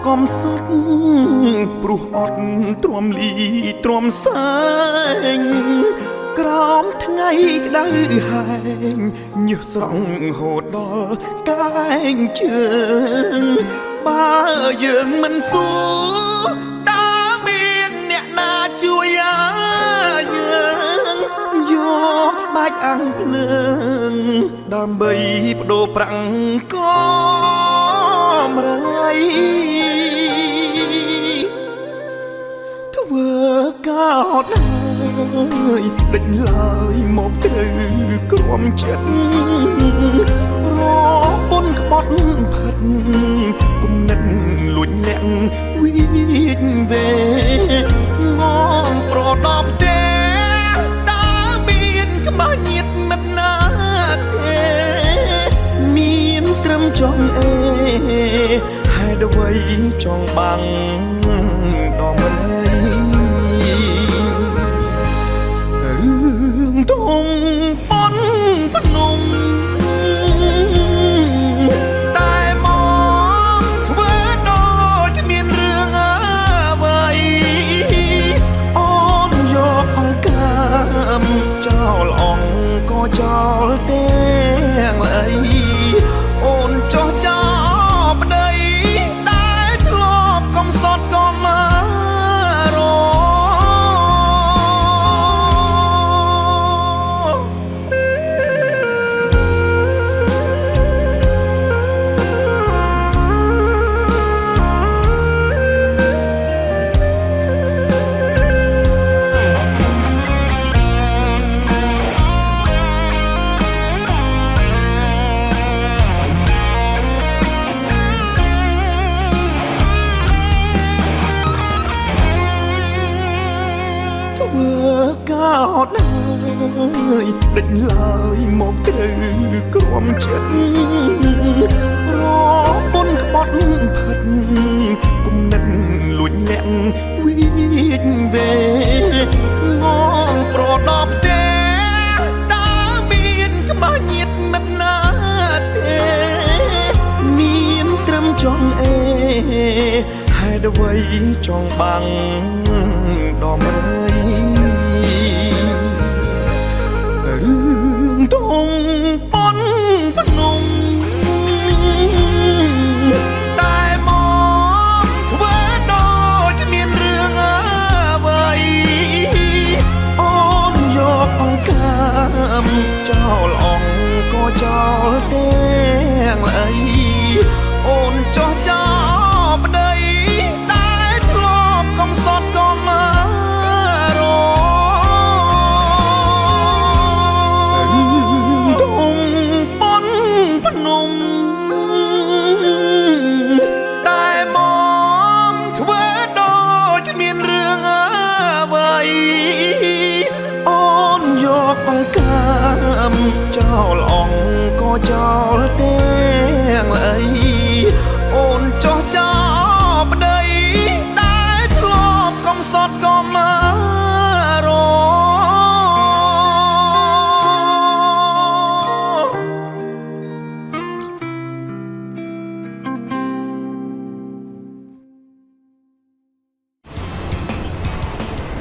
កំសុតព្រោះអត់ទ្រាំលីទ្រាំសែងក្រោមថ្ងៃក្តៅហែងញើសស្រង់ហូតដល់កែងជើងបើយើងមិនសួរតើមានអ្នកណាជួយយើងយកស្បែកអាំងភ្លើងដើម្បីបដូរប្រាំងកំរៃធ្វើកោតហើយដេញឡើយមកត្រូវក្រុមចិត្តរពុនក្បត់ផិតគុំនិតលួចលាក់វិវេងងប្រដប់ទេតើមានខ្មៅញាតមិត្តណាទេមានត្រឹមចង់អេហេតុអ្វីចង់បាំងដល់មិនរឿងធំប៉ុនភ្នំតែមកធ្វើដូចគ្មានរឿងអ្វីអូនយកអង្កាមចោលអង្គក៏ចោលទាំងអីអូនចោះចោលប្តីដែលធ្លាប់កំសត់ក៏មករធ្វើកោតហើយដេញឡើយមកត្រូវក្រុមចិត្តរពុនក្បត់ផិតគុំនិតលួចលាក់វិវេងងប្រដប់ទេតើមានខ្មៅញាតមិត្តណាទេមានត្រឹមចង់អេហេតុអ្វីចង់បាំងដល់មិនរឿងធំប៉ុនភ្នំតែមកធ្វើដូចគ្មានរឿងអ្វីអូនយកអង្កាមចោលអង្គក៏ចោលទាំងអីអូនចោះចោលប្តីដែលធ្លាប់កំសត់ក៏មករភ្នំតែមកធ្វើដូចគ្មានរឿងអ្វីអូនយកអង្កាមចោលអង្គក៏ចោលទេ